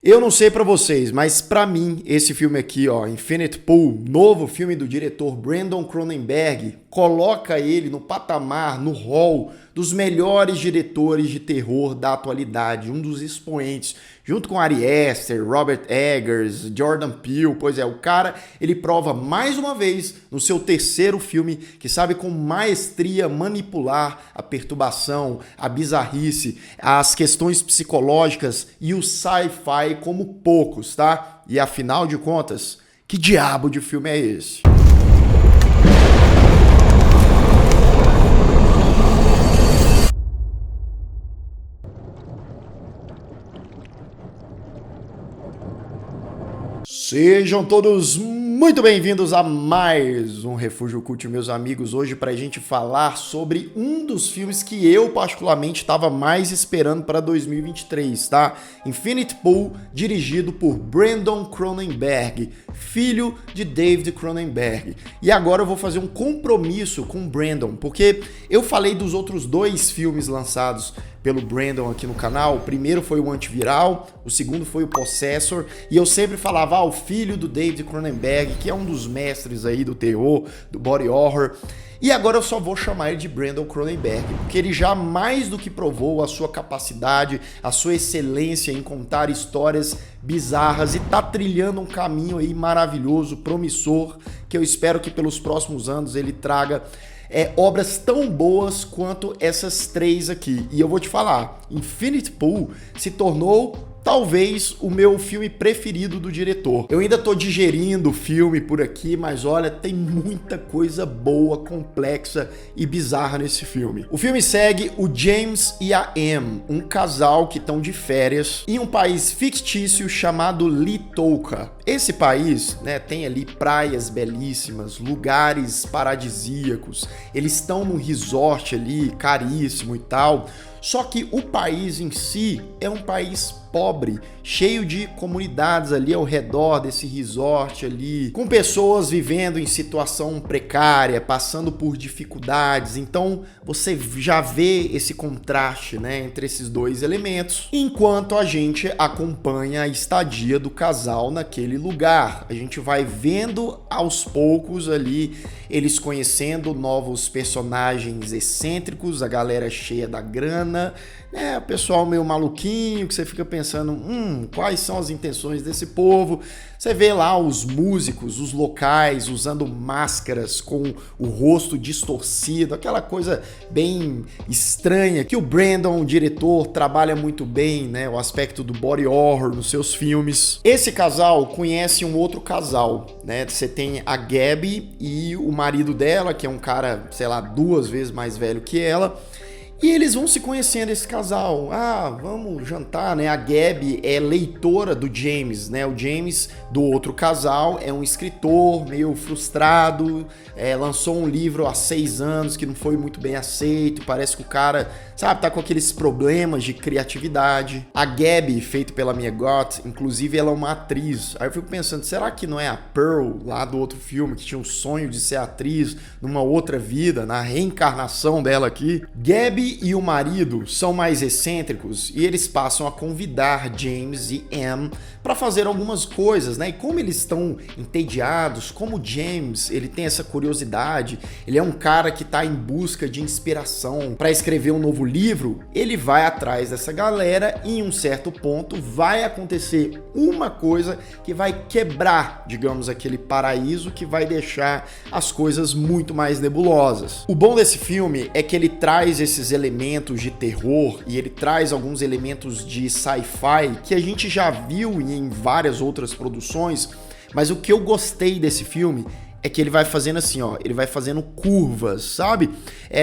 Eu não sei pra vocês, mas pra mim esse filme aqui, ó, Infinite Pool, novo filme do diretor Brandon Cronenberg, coloca ele no patamar, no hall dos melhores diretores de terror da atualidade, um dos expoentes, junto com Ari Aster, Robert Eggers, Jordan Peele. Pois é, o cara, ele prova mais uma vez no seu terceiro filme que sabe com maestria manipular a perturbação, a bizarrice, as questões psicológicas e o sci-fi como poucos, tá? E afinal de contas, que diabo de filme é esse? Sejam todos muito bem-vindos a mais um Refúgio Cult, meus amigos. Hoje para a gente falar sobre um dos filmes que eu particularmente estava mais esperando para 2023, tá? Infinite Pool, dirigido por Brandon Cronenberg, filho de David Cronenberg. E agora eu vou fazer um compromisso com o Brandon, porque eu falei dos outros dois filmes lançados pelo Brandon aqui no canal. O primeiro foi o Antiviral, o segundo foi o Possessor, e eu sempre falava, o filho do David Cronenberg, que é um dos mestres aí do terror, do body horror. E agora eu só vou chamar ele de Brandon Cronenberg, porque ele já mais do que provou a sua capacidade, a sua excelência em contar histórias bizarras e tá trilhando um caminho aí maravilhoso, promissor, que eu espero que pelos próximos anos ele traga obras tão boas quanto essas três aqui. E eu vou te falar, Infinite Pool se tornou talvez o meu filme preferido do diretor. Eu ainda tô digerindo o filme por aqui, mas olha, tem muita coisa boa, complexa e bizarra nesse filme. O filme segue o James e a Em, um casal que estão de férias em um país fictício chamado Litoka. Esse país, né, tem ali praias belíssimas, lugares paradisíacos. Eles estão num resort ali, caríssimo e tal. Só que o país em si é um país pobre, cheio de comunidades ali ao redor desse resort ali, com pessoas vivendo em situação precária, passando por dificuldades. Então você já vê esse contraste, né, entre esses dois elementos, enquanto a gente acompanha a estadia do casal naquele lugar. A gente vai vendo aos poucos ali eles conhecendo novos personagens excêntricos, a galera cheia da grana, né, o pessoal meio maluquinho, que você fica pensando, quais são as intenções desse povo? Você vê lá os músicos, os locais, usando máscaras com o rosto distorcido, aquela coisa bem estranha, que o Brandon, o diretor, trabalha muito bem, né, o aspecto do body horror nos seus filmes. Esse casal conhece um outro casal, né, você tem a Gabby e o marido dela, que é um cara, sei lá, 2 vezes mais velho que ela. E eles vão se conhecendo, esse casal. Vamos jantar, né? A Gabby é leitora do James, né? O James, do outro casal, é um escritor meio frustrado, lançou um livro há 6 anos que não foi muito bem aceito. Parece que o cara, sabe, tá com aqueles problemas de criatividade. A Gabby, feita pela Mia Goth, inclusive ela é uma atriz. Aí eu fico pensando, será que não é a Pearl, lá do outro filme, que tinha o sonho de ser atriz numa outra vida, na reencarnação dela aqui? Gabby e o marido são mais excêntricos e eles passam a convidar James e Em para fazer algumas coisas, né? E como eles estão entediados, como o James, ele tem essa curiosidade, ele é um cara que está em busca de inspiração para escrever um novo livro, ele vai atrás dessa galera e em um certo ponto vai acontecer uma coisa que vai quebrar, digamos, aquele paraíso, que vai deixar as coisas muito mais nebulosas. O bom desse filme é que ele traz esses elementos de terror e ele traz alguns elementos de sci-fi que a gente já viu em várias outras produções, mas o que eu gostei desse filme é que ele vai fazendo assim, ó, ele vai fazendo curvas, sabe?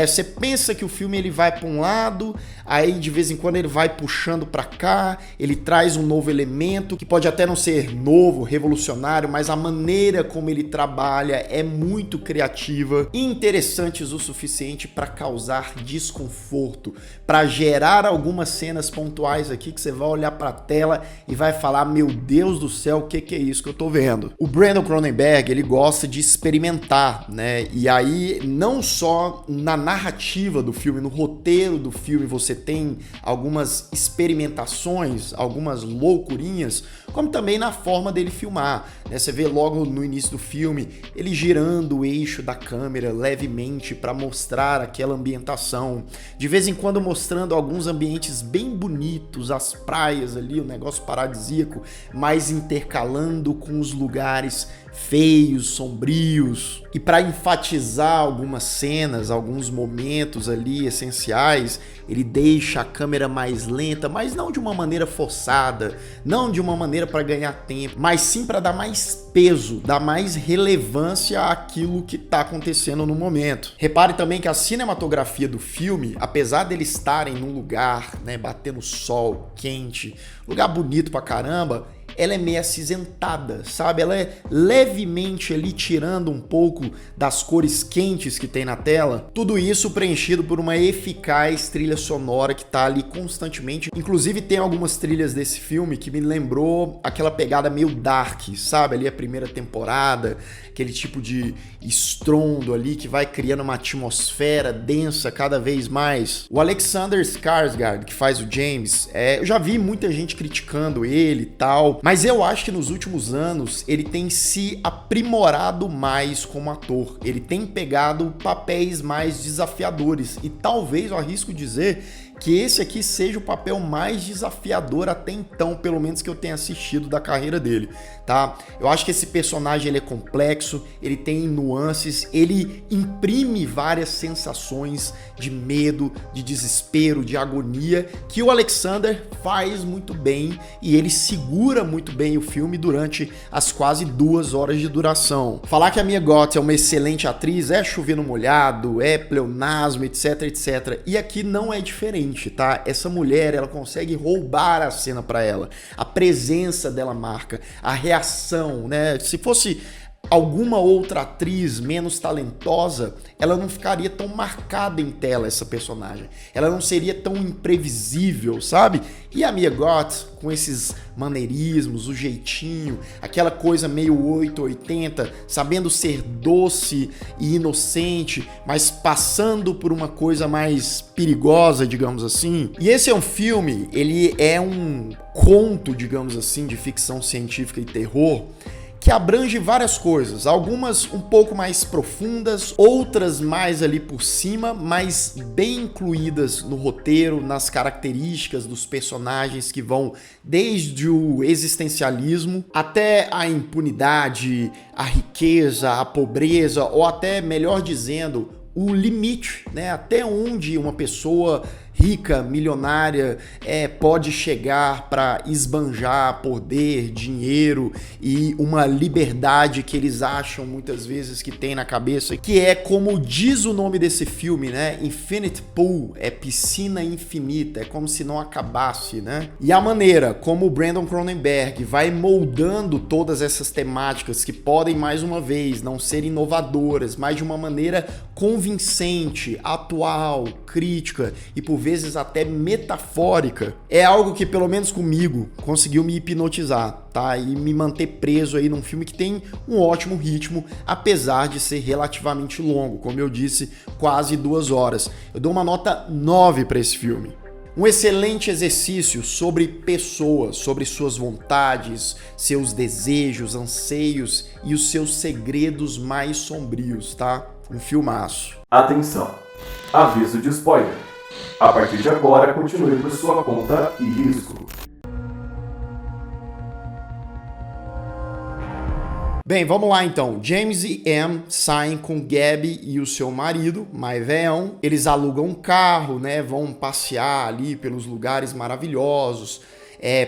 Você pensa que o filme ele vai para um lado, aí de vez em quando ele vai puxando para cá, ele traz um novo elemento que pode até não ser novo, revolucionário, mas a maneira como ele trabalha é muito criativa e interessantes o suficiente para causar desconforto, para gerar algumas cenas pontuais aqui que você vai olhar para a tela e vai falar, meu Deus do céu, o que é isso que eu tô vendo? O Brandon Cronenberg, ele gosta de experimentar, né? E aí, não só na narrativa do filme, no roteiro do filme, você tem algumas experimentações, algumas loucurinhas, como também na forma dele filmar, né? Você vê logo no início do filme ele girando o eixo da câmera levemente para mostrar aquela ambientação, de vez em quando mostrando alguns ambientes bem bonitos, as praias ali, o negócio paradisíaco, mas intercalando com os lugares feios, sombrios. E para enfatizar algumas cenas, alguns momentos ali essenciais, ele deixa a câmera mais lenta, mas não de uma maneira forçada, não de uma maneira para ganhar tempo, mas sim para dar mais peso, dar mais relevância àquilo que está acontecendo no momento. Repare também que a cinematografia do filme, apesar deles estarem num lugar, né, batendo sol, quente, lugar bonito pra caramba, ela é meio acinzentada, sabe? Ela é levemente ali tirando um pouco das cores quentes que tem na tela. Tudo isso preenchido por uma eficaz trilha sonora que tá ali constantemente. Inclusive tem algumas trilhas desse filme que me lembrou aquela pegada meio dark, sabe? Ali a primeira temporada, aquele tipo de estrondo ali que vai criando uma atmosfera densa cada vez mais. O Alexander Skarsgård, que faz o James, eu já vi muita gente criticando ele e tal, mas eu acho que nos últimos anos ele tem se aprimorado mais como ator. Ele tem pegado papéis mais desafiadores e talvez eu arrisco dizer que esse aqui seja o papel mais desafiador até então, pelo menos que eu tenha assistido da carreira dele, tá? Eu acho que esse personagem ele é complexo, ele tem nuances, ele imprime várias sensações de medo, de desespero, de agonia, que o Alexander faz muito bem e ele segura muito bem o filme durante as quase 2 horas de duração. Falar que a Mia Goth é uma excelente atriz é chover no molhado, é pleonasmo, etc, etc. E aqui não é diferente. Tá? Essa mulher, ela consegue roubar a cena para ela. A presença dela marca, a reação, né? Se fosse alguma outra atriz menos talentosa, ela não ficaria tão marcada em tela, essa personagem. Ela não seria tão imprevisível, sabe? E a Mia Goth, com esses maneirismos, o jeitinho, aquela coisa meio 880, sabendo ser doce e inocente, mas passando por uma coisa mais perigosa, digamos assim. E esse é um filme, ele é um conto, digamos assim, de ficção científica e terror, que abrange várias coisas, algumas um pouco mais profundas, outras mais ali por cima, mas bem incluídas no roteiro, nas características dos personagens que vão desde o existencialismo até a impunidade, a riqueza, a pobreza, ou até, melhor dizendo, o limite, né? Até onde uma pessoa rica, milionária, pode chegar para esbanjar poder, dinheiro e uma liberdade que eles acham muitas vezes que tem na cabeça, que é como diz o nome desse filme, né? Infinite Pool, é piscina infinita, é como se não acabasse, né? E a maneira como o Brandon Cronenberg vai moldando todas essas temáticas que podem, mais uma vez, não ser inovadoras, mas de uma maneira convincente, atual, crítica e por vezes até metafórica, é algo que, pelo menos comigo, conseguiu me hipnotizar, tá? E me manter preso aí num filme que tem um ótimo ritmo, apesar de ser relativamente longo, como eu disse, quase 2 horas. Eu dou uma nota 9 para esse filme. Um excelente exercício sobre pessoas, sobre suas vontades, seus desejos, anseios e os seus segredos mais sombrios, tá? Um filmaço. Atenção! Aviso de spoiler. A partir de agora, continue por sua conta e risco. Bem, vamos lá então. James e Em saem com Gabby e o seu marido, Maeveon. Eles alugam um carro, né? Vão passear ali pelos lugares maravilhosos.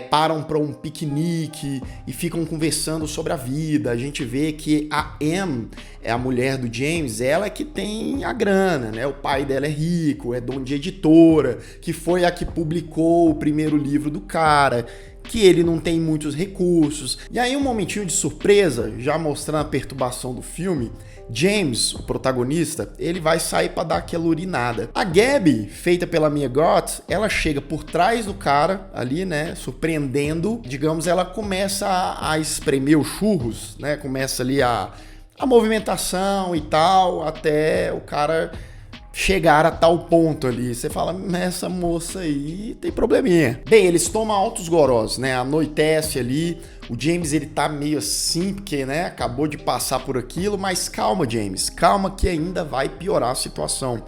Param para um piquenique e ficam conversando sobre a vida. A gente vê que a Em, a mulher do James, ela é que tem a grana, né? O pai dela é rico, é dono de editora, que foi a que publicou o primeiro livro do cara, que ele não tem muitos recursos. E aí, um momentinho de surpresa, já mostrando a perturbação do filme, James, o protagonista, ele vai sair para dar aquela urinada. A Gabby, feita pela Mia Goth, ela chega por trás do cara ali, né, surpreendendo. Digamos, ela começa a espremer os churros, né, começa ali a a movimentação e tal, até o cara chegar a tal ponto ali. Você fala, essa moça aí tem probleminha. Bem, eles tomam altos gorós, né? Anoitece ali. O James, ele tá meio assim, porque, né, acabou de passar por aquilo. Mas calma, James. Calma que ainda vai piorar a situação.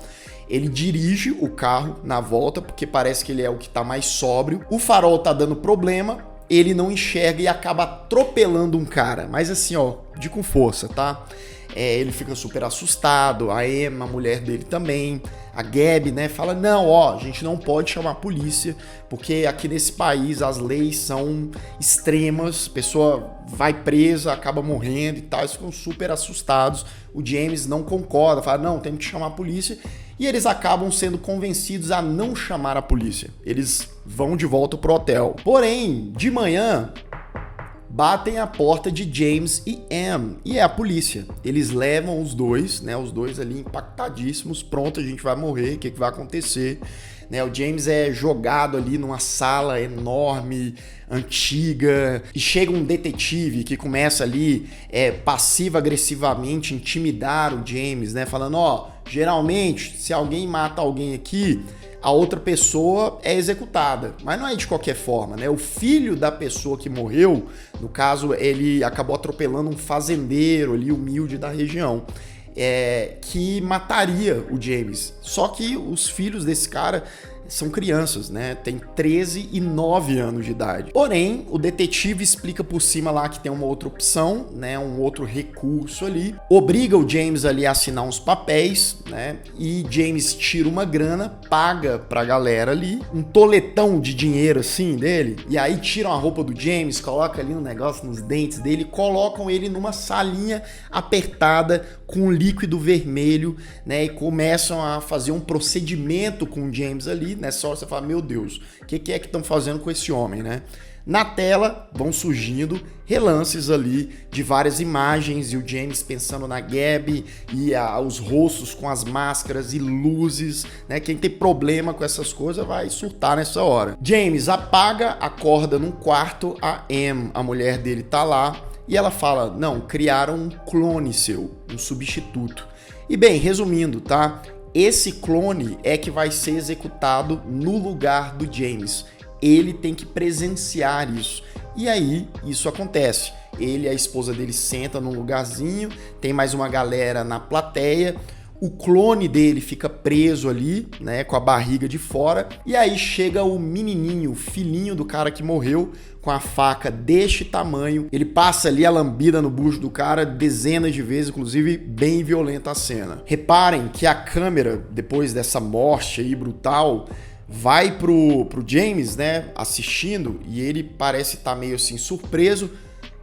Ele dirige o carro na volta, porque parece que ele é o que tá mais sóbrio. O farol tá dando problema. Ele não enxerga e acaba atropelando um cara. Mas assim, ó, de com força, tá? Ele fica super assustado, a Emma, a mulher dele também, a Gabi, né, fala, não, ó, a gente não pode chamar a polícia, porque aqui nesse país as leis são extremas, a pessoa vai presa, acaba morrendo e tal, eles ficam super assustados, o James não concorda, fala, não, temos que chamar a polícia, e eles acabam sendo convencidos a não chamar a polícia, eles vão de volta pro hotel. Porém, de manhã, batem a porta de James e Em, e é a polícia. Eles levam os dois, né, os dois ali impactadíssimos, pronto, a gente vai morrer, o que vai acontecer? Né, o James é jogado ali numa sala enorme, antiga, e chega um detetive que começa ali passivo-agressivamente intimidar o James, né, falando, ó, geralmente, se alguém mata alguém aqui, a outra pessoa é executada, mas não é de qualquer forma, né? O filho da pessoa que morreu, no caso, ele acabou atropelando um fazendeiro ali, humilde da região, que mataria o James. Só que os filhos desse cara são crianças, né? Tem 13 e 9 anos de idade. Porém, o detetive explica por cima lá que tem uma outra opção, né? Um outro recurso ali. Obriga o James ali a assinar uns papéis, né? E James tira uma grana, paga pra galera ali, um toletão de dinheiro assim dele. E aí tiram a roupa do James, coloca ali um negócio nos dentes dele, colocam ele numa salinha apertada com um líquido vermelho, né? E começam a fazer um procedimento com o James ali. Nessa hora você fala, meu Deus, o que é que estão fazendo com esse homem, né? Na tela vão surgindo relances ali de várias imagens e o James pensando na Gabi e os rostos com as máscaras e luzes, né? Quem tem problema com essas coisas vai surtar nessa hora. James apaga, acorda num quarto, a Em, a mulher dele, tá lá e ela fala, não, criaram um clone seu, um substituto. E bem, resumindo, tá? Esse clone é que vai ser executado no lugar do James. Ele tem que presenciar isso. E aí, isso acontece. Ele e a esposa dele sentam num lugarzinho, tem mais uma galera na plateia, o clone dele fica preso ali, né, com a barriga de fora, e aí chega o menininho, o filhinho do cara que morreu, com a faca deste tamanho, ele passa ali a lambida no bucho do cara dezenas de vezes, inclusive bem violenta a cena. Reparem que a câmera, depois dessa morte aí brutal, vai pro James, né, assistindo, e ele parece estar meio assim surpreso,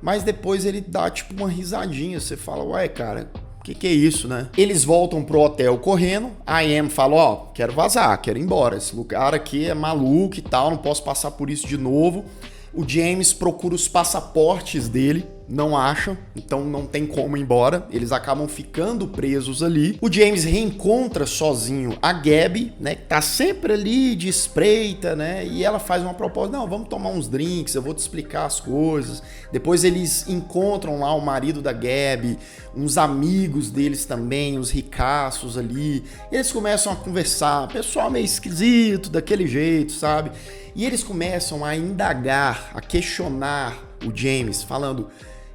mas depois ele dá tipo uma risadinha, você fala, ué, cara, que é isso, né? Eles voltam pro hotel correndo, a Em fala, ó, quero vazar, quero ir embora, esse lugar aqui é maluco e tal, não posso passar por isso de novo. O James procura os passaportes dele, não acha, então não tem como ir embora, eles acabam ficando presos ali. O James reencontra sozinho a Gabi, né, que tá sempre ali de espreita, né, e ela faz uma proposta, não, vamos tomar uns drinks, eu vou te explicar as coisas. Depois eles encontram lá o marido da Gabi, uns amigos deles também, os ricaços ali, e eles começam a conversar, pessoal meio esquisito, daquele jeito, sabe? E eles começam a indagar, a questionar o James, falando,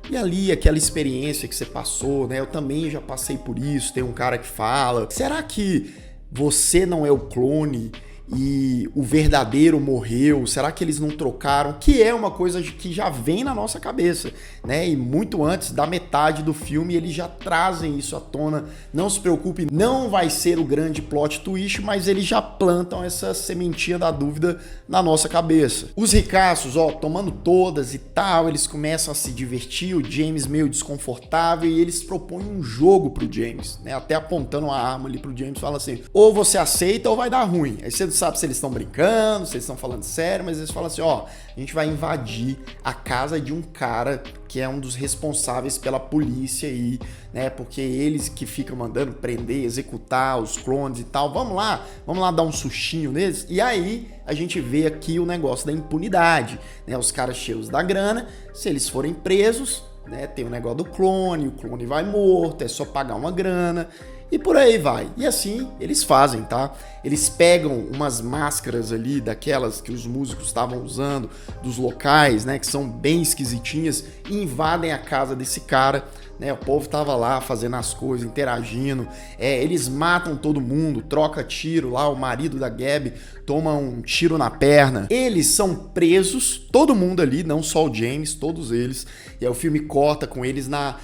e ali, aquela experiência que você passou, né? Eu também já passei por isso, tem um cara que fala, será que você não é o clone e o verdadeiro morreu? Será que eles não trocaram? Que é uma coisa que já vem na nossa cabeça, né? E muito antes da metade do filme eles já trazem isso à tona. Não se preocupe, não vai ser o grande plot twist, mas eles já plantam essa sementinha da dúvida na nossa cabeça. Os ricaços, ó, tomando todas e tal, eles começam a se divertir, o James meio desconfortável e eles propõem um jogo pro James, né? Até apontando uma arma ali pro James, fala assim, ou você aceita ou vai dar ruim. Aí você não sabe se eles estão brincando, se eles estão falando sério, mas eles falam assim, ó, a gente vai invadir a casa de um cara que é um dos responsáveis pela polícia aí, né, porque eles que ficam mandando prender, executar os clones e tal, vamos lá dar um sustinho neles, e aí a gente vê aqui o negócio da impunidade, né, os caras cheios da grana, se eles forem presos, né? Tem o negócio do clone, o clone vai morto, é só pagar uma grana e por aí vai. E assim eles fazem, tá? Eles pegam umas máscaras ali, daquelas que os músicos estavam usando, dos locais, né? Que são bem esquisitinhas, e invadem a casa desse cara, né? O povo tava lá fazendo as coisas, interagindo. Eles matam todo mundo, troca tiro lá, o marido da Gabi toma um tiro na perna. Eles são presos, todo mundo ali, não só o James, todos eles. E aí o filme corta com eles na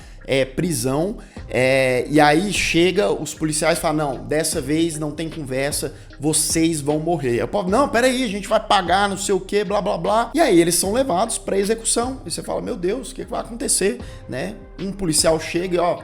prisão, e aí chega os policiais e falam, não, dessa vez não tem conversa, vocês vão morrer. Aí o povo, não, peraí, a gente vai pagar, não sei o que, blá blá blá. E aí eles são levados pra execução. E você fala, meu Deus, o que vai acontecer, né? Um policial chega e ó,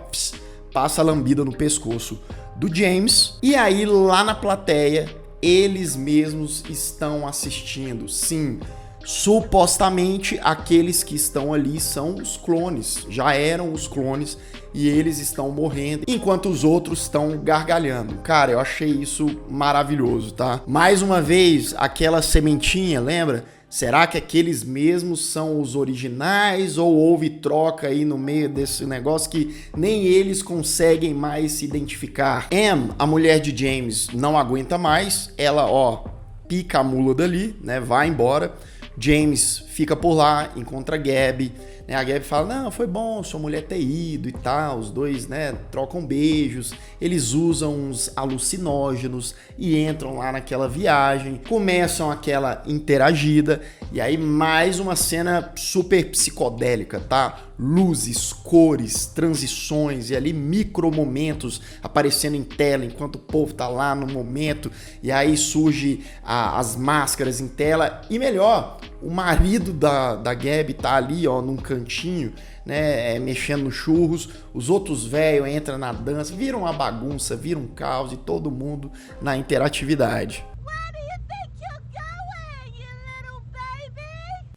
passa a lambida no pescoço do James. E aí lá na plateia, eles mesmos estão assistindo, sim. Supostamente aqueles que estão ali são os clones, já eram os clones e eles estão morrendo, enquanto os outros estão gargalhando. Cara, eu achei isso maravilhoso, tá? Mais uma vez, aquela sementinha, lembra? Será que aqueles mesmos são os originais ou houve troca aí no meio desse negócio que nem eles conseguem mais se identificar? Em, a mulher de James, não aguenta mais, ela, ó, pica a mula dali, né? Vai embora. James fica por lá, encontra a Gabi, né? A Gabi fala, não, foi bom sua mulher ter ido e tal, os dois, né, trocam beijos, eles usam uns alucinógenos e entram lá naquela viagem, começam aquela interagida, e aí mais uma cena super psicodélica, tá? Luzes, cores, transições e ali micromomentos aparecendo em tela enquanto o povo tá lá no momento, e aí surge as máscaras em tela, e melhor, o marido da Gabi tá ali, ó, num cantinho, né, mexendo nos churros, os outros velhos entram na dança, vira uma bagunça, vira um caos e todo mundo na interatividade.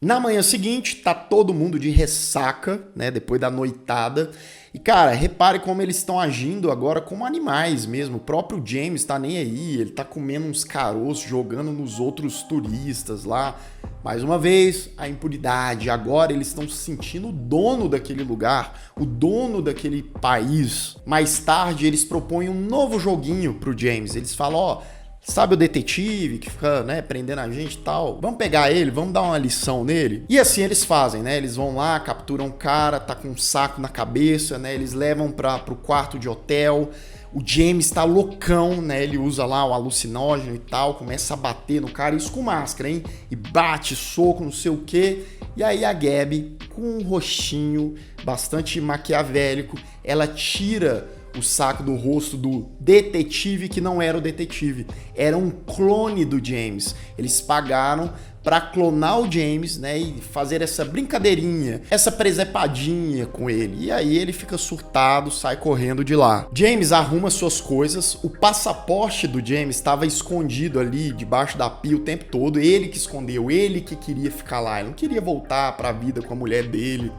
Na manhã seguinte, tá todo mundo de ressaca, né, depois da noitada. E, cara, repare como eles estão agindo agora como animais mesmo. O próprio James tá nem aí, ele tá comendo uns caroços, jogando nos outros turistas lá. Mais uma vez, a impunidade. Agora eles estão se sentindo o dono daquele lugar, o dono daquele país. Mais tarde, eles propõem um novo joguinho pro James. Eles falam, ó, sabe o detetive que fica, né, prendendo a gente e tal? Vamos pegar ele, vamos dar uma lição nele. E assim eles fazem, né? Eles vão lá, capturam um cara, tá com um saco na cabeça, né? Eles levam pro quarto de hotel. O James tá loucão, né? Ele usa lá o alucinógeno e tal, começa a bater no cara, isso com máscara, hein? E bate, soco, não sei o quê. E aí a Gabi, com um rostinho bastante maquiavélico, ela tira o saco do rosto do detetive que não era o detetive, era um clone do James. Eles pagaram para clonar o James, né, e fazer essa brincadeirinha, essa presepadinha com ele. E aí ele fica surtado, sai correndo de lá. James arruma suas coisas, o passaporte do James estava escondido ali debaixo da pia o tempo todo, ele que escondeu, ele que queria ficar lá, ele não queria voltar para a vida com a mulher dele.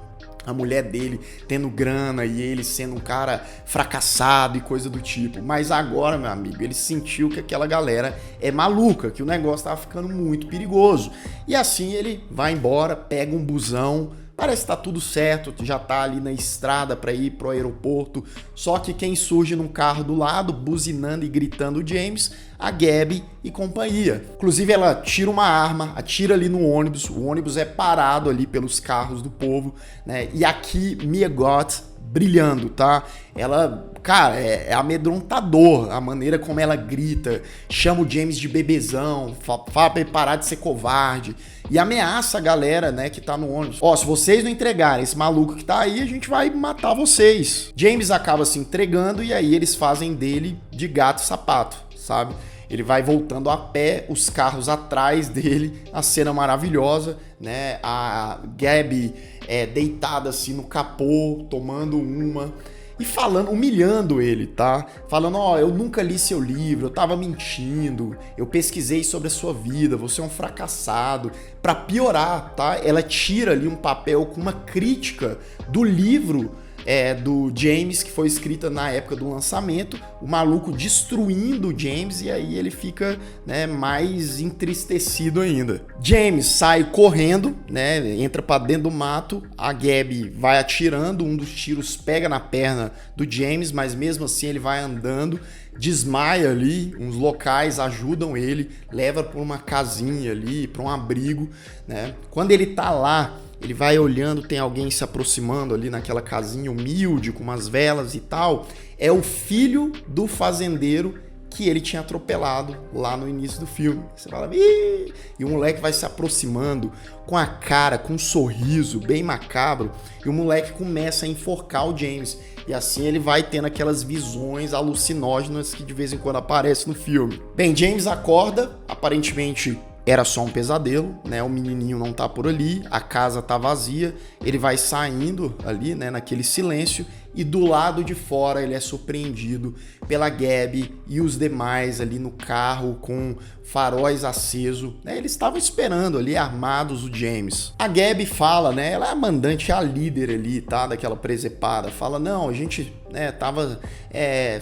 A mulher dele tendo grana e ele sendo um cara fracassado e coisa do tipo. Mas agora, meu amigo, ele sentiu que aquela galera é maluca, que o negócio tava ficando muito perigoso. E assim ele vai embora, pega um busão, parece que tá tudo certo, já tá ali na estrada para ir pro aeroporto. Só que quem surge num carro do lado, buzinando e gritando o James, a Gabi e companhia. Inclusive ela tira uma arma, atira ali no ônibus, o ônibus é parado ali pelos carros do povo, né? E aqui Mia Goth brilhando, tá? Ela, cara, é amedrontador a maneira como ela grita, chama o James de bebezão, fala pra ele parar de ser covarde e ameaça a galera, né, que tá no ônibus. Ó, se vocês não entregarem esse maluco que tá aí, a gente vai matar vocês. James acaba se entregando e aí eles fazem dele de gato e sapato, sabe? Ele vai voltando a pé, os carros atrás dele, a cena maravilhosa, né? A Gabi deitada assim no capô, tomando uma e falando, humilhando ele, tá? Falando, ó, eu nunca li seu livro, eu tava mentindo, eu pesquisei sobre a sua vida, você é um fracassado. Pra piorar, tá? Ela tira ali um papel com uma crítica do livro do James, que foi escrita na época do lançamento, o maluco destruindo o James, e aí ele fica, né, mais entristecido ainda. James sai correndo, né, entra pra dentro do mato, a Gabi vai atirando, um dos tiros pega na perna do James, mas mesmo assim ele vai andando, desmaia ali, uns locais ajudam ele, leva pra uma casinha ali, pra um abrigo, né? Quando ele tá lá, ele vai olhando, tem alguém se aproximando ali naquela casinha humilde, com umas velas e tal. É o filho do fazendeiro que ele tinha atropelado lá no início do filme. Você fala, ih! E o moleque vai se aproximando com a cara, com um sorriso bem macabro, e o moleque começa a enforcar o James. E assim ele vai tendo aquelas visões alucinógenas que de vez em quando aparecem no filme. Bem, James acorda, aparentemente era só um pesadelo, né? O menininho não tá por ali, a casa tá vazia, ele vai saindo ali, né, naquele silêncio, e do lado de fora ele é surpreendido pela Gabi e os demais ali no carro com faróis acesos, né? Eles estavam esperando ali, armados, o James. A Gabi fala, né, ela é a mandante, a líder ali, tá, daquela presepada, fala, não, a gente, né, tava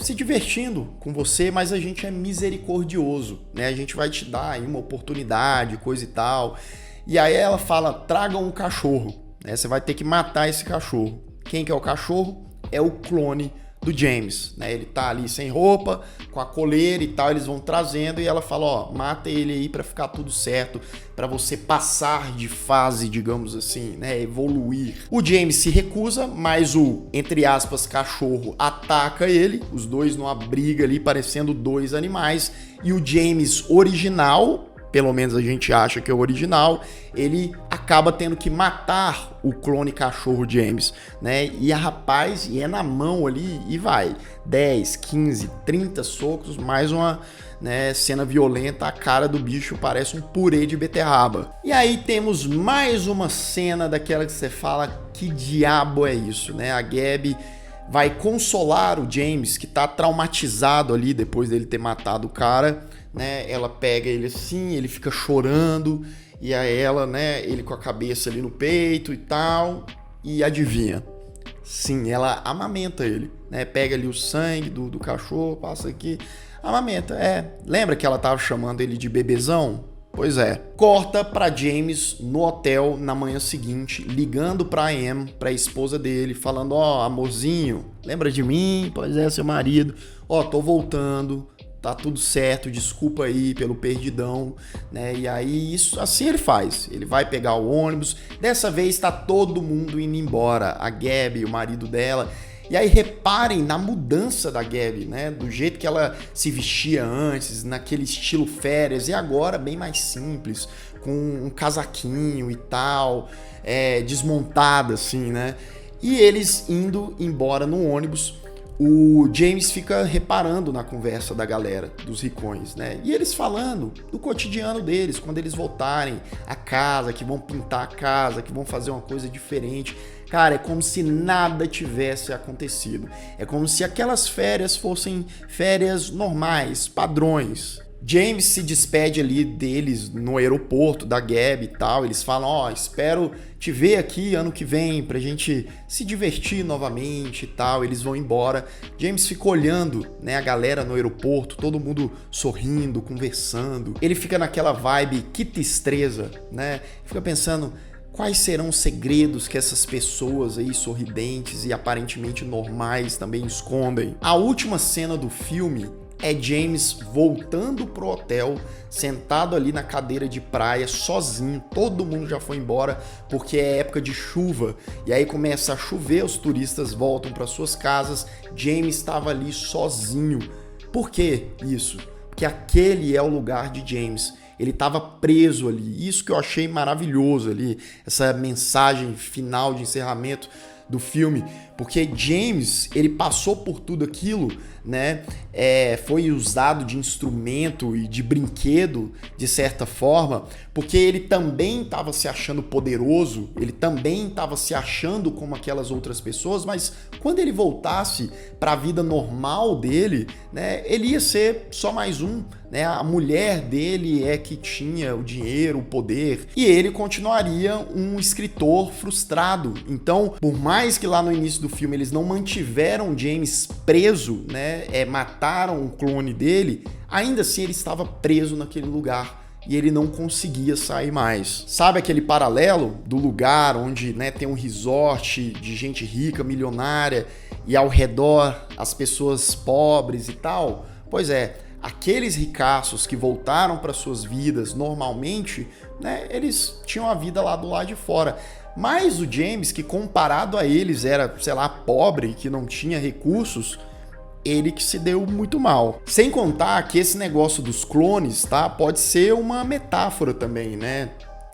se divertindo com você, mas a gente é misericordioso, né, a gente vai te dar aí uma oportunidade, coisa e tal. E aí ela fala, traga um cachorro, né, você vai ter que matar esse cachorro. Quem que é o cachorro? É o clone do James, né? Ele tá ali sem roupa, com a coleira e tal, eles vão trazendo e ela fala, ó, mata ele aí pra ficar tudo certo, pra você passar de fase, digamos assim, né? Evoluir. O James se recusa, mas o, entre aspas, cachorro ataca ele, os dois numa briga ali, parecendo dois animais, e o James original, pelo menos a gente acha que é o original, ele acaba tendo que matar o clone cachorro James, né? E a rapaz, e é na mão ali, e vai, 10, 15, 30 socos, mais uma, né, cena violenta, a cara do bicho parece um purê de beterraba. E aí temos mais uma cena daquela que você fala, que diabo é isso, né? A Gabi vai consolar o James, que tá traumatizado ali depois dele ter matado o cara, né? Ela pega ele assim, ele fica chorando, e aí ela, né, ele com a cabeça ali no peito e tal, e adivinha? Sim, ela amamenta ele, né? Pega ali o sangue do cachorro, passa aqui, amamenta, Lembra que ela tava chamando ele de bebezão? Pois é. Corta pra James no hotel na manhã seguinte, ligando pra Em, pra esposa dele, falando, ó, amorzinho, lembra de mim? Pois é, seu marido. Ó, tô voltando, tá tudo certo, desculpa aí pelo perdidão, né? E aí, isso, assim ele faz. Ele vai pegar o ônibus, dessa vez tá todo mundo indo embora, a Gabi, o marido dela. E aí reparem na mudança da Gabi, né? Do jeito que ela se vestia antes, naquele estilo férias, e agora bem mais simples, com um casaquinho e tal, desmontada assim, né? E eles indo embora no ônibus, o James fica reparando na conversa da galera, dos ricões, né? E eles falando do cotidiano deles, quando eles voltarem à casa, que vão pintar a casa, que vão fazer uma coisa diferente. Cara, é como se nada tivesse acontecido. É como se aquelas férias fossem férias normais, padrões. James se despede ali deles no aeroporto, da Gabi e tal. Eles falam, ó, espero te ver aqui ano que vem pra gente se divertir novamente e tal. Eles vão embora. James fica olhando, né, a galera no aeroporto, todo mundo sorrindo, conversando. Ele fica naquela vibe, que tristeza, né? Fica pensando, quais serão os segredos que essas pessoas aí sorridentes e aparentemente normais também escondem? A última cena do filme é James voltando pro hotel, sentado ali na cadeira de praia, sozinho. Todo mundo já foi embora porque é época de chuva. E aí começa a chover, os turistas voltam para suas casas. James estava ali sozinho. Por que isso? Porque aquele é o lugar de James. Ele estava preso ali. Isso que eu achei maravilhoso ali, essa mensagem final de encerramento do filme, porque James, ele passou por tudo aquilo, né? Foi usado de instrumento e de brinquedo, de certa forma, porque ele também estava se achando poderoso, ele também estava se achando como aquelas outras pessoas, mas quando ele voltasse para a vida normal dele, né, ele ia ser só mais um, né? A mulher dele é que tinha o dinheiro, o poder, e ele continuaria um escritor frustrado. Então, por mais que lá no início do do filme eles não mantiveram James preso, né, mataram o clone dele, ainda assim ele estava preso naquele lugar e ele não conseguia sair mais. Sabe aquele paralelo do lugar onde, né, tem um resort de gente rica, milionária, e ao redor as pessoas pobres e tal? Pois é, aqueles ricaços que voltaram para suas vidas normalmente, né, eles tinham a vida lá do lado de fora. Mas o James, que comparado a eles era, sei lá, pobre, que não tinha recursos, ele que se deu muito mal. Sem contar que esse negócio dos clones, tá, pode ser uma metáfora também, né?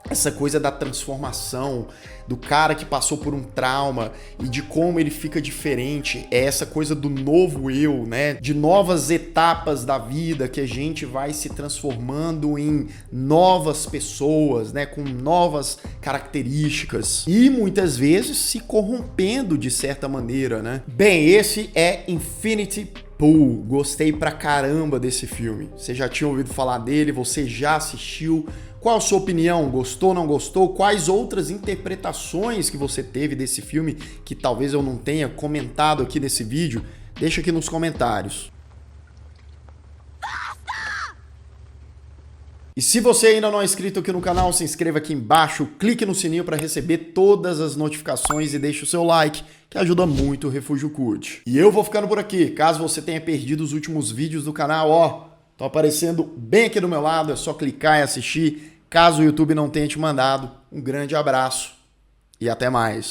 Essa coisa da transformação, do cara que passou por um trauma e de como ele fica diferente, é essa coisa do novo eu, né? De novas etapas da vida que a gente vai se transformando em novas pessoas, né? Com novas características e muitas vezes se corrompendo de certa maneira, né? Bem, esse é Infinity Pool. Gostei pra caramba desse filme. Você já tinha ouvido falar dele? Você já assistiu? Qual a sua opinião? Gostou, não gostou? Quais outras interpretações que você teve desse filme que talvez eu não tenha comentado aqui nesse vídeo? Deixa aqui nos comentários. E se você ainda não é inscrito aqui no canal, se inscreva aqui embaixo, clique no sininho para receber todas as notificações e deixe o seu like, que ajuda muito o Refúgio Cult. E eu vou ficando por aqui. Caso você tenha perdido os últimos vídeos do canal, ó, estão aparecendo bem aqui do meu lado, é só clicar e assistir. Caso o YouTube não tenha te mandado, um grande abraço e até mais.